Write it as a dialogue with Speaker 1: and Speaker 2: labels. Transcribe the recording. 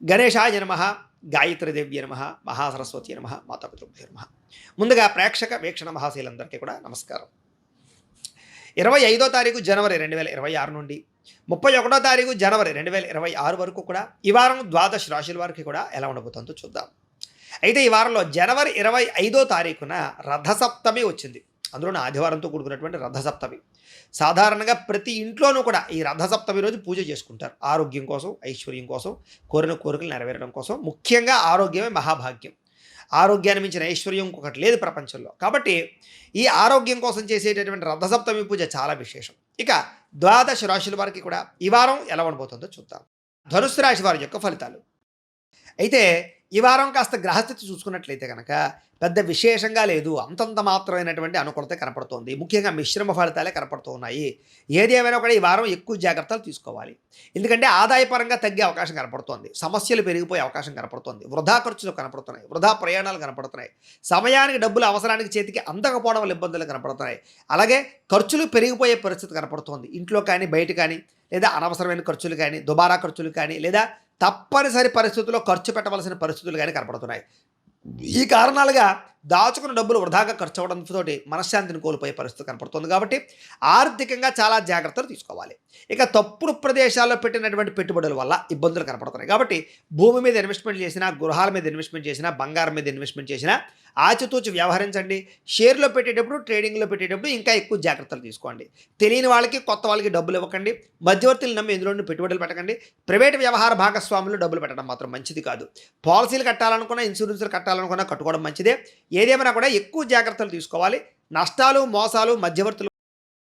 Speaker 1: గణేశాయ నమః, గాయత్రీదేవ్యై నమః, మహాసరస్వతి నమః, మాతాపితృభ్యో నమః. ముందుగా ప్రేక్షక వీక్షణ మహాశీలందరికీ కూడా నమస్కారం. 25వ తారీఖు జనవరి 2026 నుండి 31వ తారీఖు జనవరి 2026 వరకు కూడా ఈ వారం ద్వాదశ రాశుల వారికి కూడా ఎలా ఉండబోతుందో చూద్దాం. అయితే ఈ వారంలో జనవరి 25వ తారీఖున రథసప్తమి వచ్చింది. అందులోనే ఆదివారంతో కూడుకున్నటువంటి రథసప్తమి. సాధారణంగా ప్రతి ఇంట్లోనూ కూడా ఈ రథసప్తమి రోజు పూజ చేసుకుంటారు. ఆరోగ్యం కోసం, ఐశ్వర్యం కోసం, కోరిన కోరికలు నెరవేరడం కోసం. ముఖ్యంగా ఆరోగ్యమే మహాభాగ్యం. ఆరోగ్యాన్ని మించిన ఐశ్వర్యం ఇంకొకటి లేదు ప్రపంచంలో. కాబట్టి ఈ ఆరోగ్యం కోసం చేసేటటువంటి రథసప్తమి పూజ చాలా విశేషం. ఇక ద్వాదశ రాశుల వారికి కూడా ఈ వారం ఎలా ఉండబోతుందో చూద్దాం. ధనుస్సు రాశి వారి యొక్క ఫలితాలు. అయితే ఈ వారం కాస్త గ్రహస్థితి చూసుకున్నట్లయితే కనుక పెద్ద విశేషంగా లేదు. అంతంత మాత్రమైనటువంటి అనుకూలత కనపడుతోంది. ముఖ్యంగా మిశ్రమ ఫలితాలే కనపడుతూ ఉన్నాయి. ఏది ఏమైనా కూడా ఈ వారం ఎక్కువ జాగ్రత్తలు తీసుకోవాలి. ఎందుకంటే ఆదాయపరంగా తగ్గే అవకాశం కనపడుతోంది. సమస్యలు పెరిగిపోయే అవకాశం కనపడుతోంది. వృధా ఖర్చులు కనపడుతున్నాయి. వృధా ప్రయాణాలు కనపడుతున్నాయి. సమయానికి డబ్బులు అవసరానికి చేతికి అందకపోవడం వల్ల ఇబ్బందులు కనపడుతున్నాయి. అలాగే ఖర్చులు పెరిగిపోయే పరిస్థితి కనపడుతోంది. ఇంట్లో కానీ, బయట కానీ, లేదా అనవసరమైన ఖర్చులు కానీ, దుబారా ఖర్చులు కానీ, లేదా తప్పనిసరి పరిస్థితుల్లో ఖర్చు పెట్టవలసిన పరిస్థితులు కానీ కనపడుతున్నాయి. ఈ కారణాలుగా దాచుకున్న డబ్బులు వృధాగా ఖర్చు అవడంతో మనశ్శాంతిని కోల్పోయే పరిస్థితి కనపడుతుంది. కాబట్టి ఆర్థికంగా చాలా జాగ్రత్తలు తీసుకోవాలి. ఇక తప్పుడు ప్రదేశాల్లో పెట్టినటువంటి పెట్టుబడుల వల్ల ఇబ్బందులు కనపడుతున్నాయి. కాబట్టి భూమి మీద ఇన్వెస్ట్మెంట్ చేసినా, గృహాల మీద ఇన్వెస్ట్మెంట్ చేసినా, బంగారం మీద ఇన్వెస్ట్మెంట్ చేసినా ఆచితూచి వ్యవహరించండి. షేర్లో పెట్టేటప్పుడు, ట్రేడింగ్లో పెట్టేటప్పుడు ఇంకా ఎక్కువ జాగ్రత్తలు తీసుకోండి. తెలియని వాళ్ళకి, కొత్త వాళ్ళకి డబ్బులు ఇవ్వకండి. మధ్యవర్తులు నమ్మి ఇందులో పెట్టుబడులు పెట్టకండి. ప్రైవేట్ వ్యవహార భాగస్వాములు డబ్బులు పెట్టడం మాత్రం మంచిది కాదు. పాలసీలు కట్టాలనుకున్నా, ఇన్సూరెన్స్లు కట్టాలనుకున్నా కట్టుకోవడం మంచిదే. ఏదేమైనా కూడా ఎక్కువ జాగ్రత్తలు తీసుకోవాలి. నష్టాలు, మోసాలు, మధ్యవర్తులు